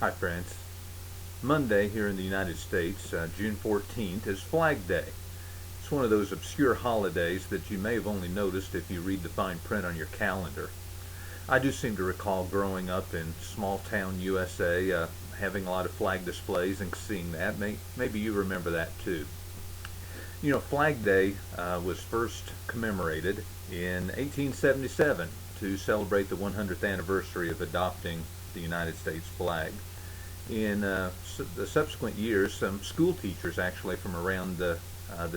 Hi friends. Monday here in the United States, June 14th, is Flag Day. It's one of those obscure holidays that you may have only noticed if you read the fine print on your calendar. I do seem to recall growing up in small town USA, having a lot of flag displays and seeing that. Maybe you remember that too. You know, Flag Day was first commemorated in 1877 to celebrate the 100th anniversary of adopting the United States flag. In the subsequent years, some school teachers actually from around the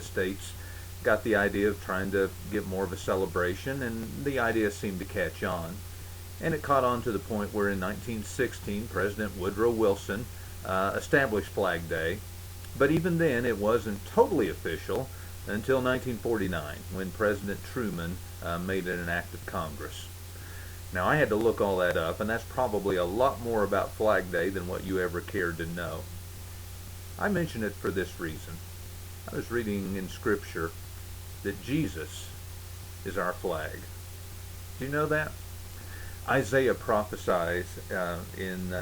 states got the idea of trying to get more of a celebration, and the idea seemed to catch on. And it caught on to the point where in 1916, President Woodrow Wilson established Flag Day. But even then, it wasn't totally official until 1949, when President Truman made it an act of Congress. Now, I had to look all that up, and that's probably a lot more about Flag Day than what you ever cared to know. I mention it for this reason. I was reading in Scripture that Jesus is our flag. Do you know that? Isaiah prophesies in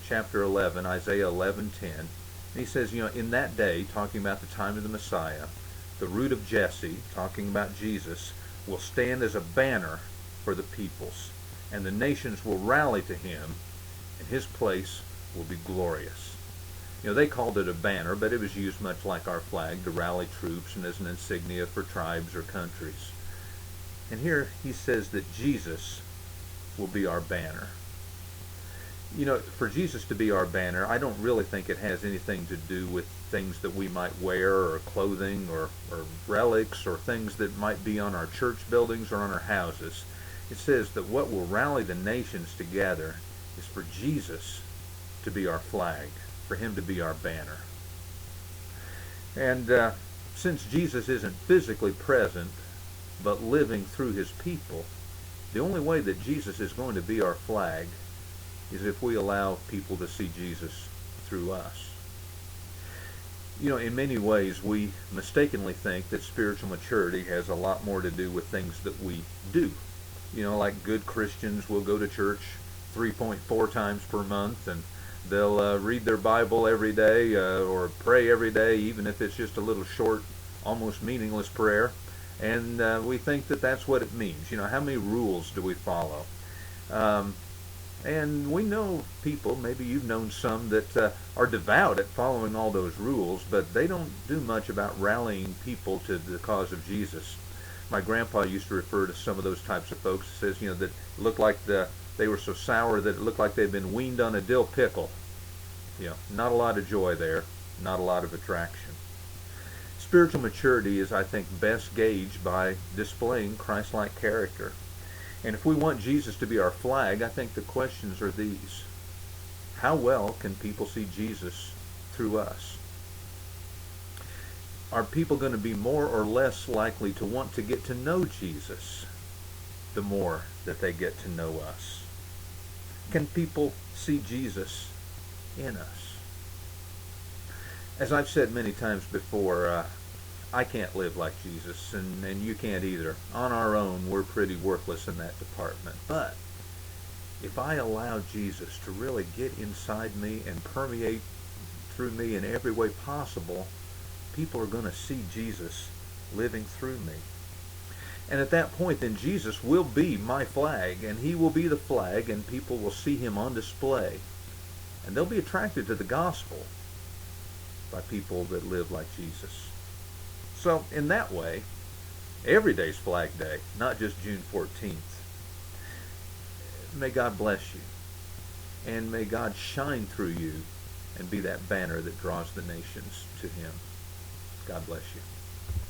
chapter 11, Isaiah 11:10. He says, you know, in that day, talking about the time of the Messiah, the root of Jesse, talking about Jesus, will stand as a banner for the peoples, and the nations will rally to him, and his place will be glorious. You know, they called it a banner, but it was used much like our flag to rally troops and as an insignia for tribes or countries. And here he says that Jesus will be our banner. You know, for Jesus to be our banner, I don't really think it has anything to do with things that we might wear or clothing or relics or things that might be on our church buildings or on our houses. It says that what will rally the nations together is for Jesus to be our flag, for him to be our banner. And since Jesus isn't physically present, but living through his people, the only way that Jesus is going to be our flag is if we allow people to see Jesus through us. You know, in many ways, we mistakenly think that spiritual maturity has a lot more to do with things that we do. You know, like good Christians will go to church 3.4 times per month, and they'll read their Bible every day or pray every day, even if it's just a little short, almost meaningless prayer. And we think that that's what it means. You know, how many rules do we follow? And we know people, maybe you've known some, that are devout at following all those rules, but they don't do much about rallying people to the cause of Jesus. My grandpa used to refer to some of those types of folks. He says, you know, that looked like they were so sour that it looked like they'd been weaned on a dill pickle. You know, not a lot of joy there, not a lot of attraction. Spiritual maturity is, I think, best gauged by displaying Christ-like character. And if we want Jesus to be our flag, I think the questions are these. How well can people see Jesus through us? Are people going to be more or less likely to want to get to know Jesus the more that they get to know us? Can people see Jesus in us? As I've said many times before, I can't live like Jesus, and you can't either. On our own, we're pretty worthless in that department. But if I allow Jesus to really get inside me and permeate through me in every way possible, people are going to see Jesus living through me. And at that point, then Jesus will be my flag, and he will be the flag, and people will see him on display. And they'll be attracted to the gospel by people that live like Jesus. So, in that way, every day's Flag Day, not just June 14th. May God bless you, and may God shine through you and be that banner that draws the nations to him. God bless you.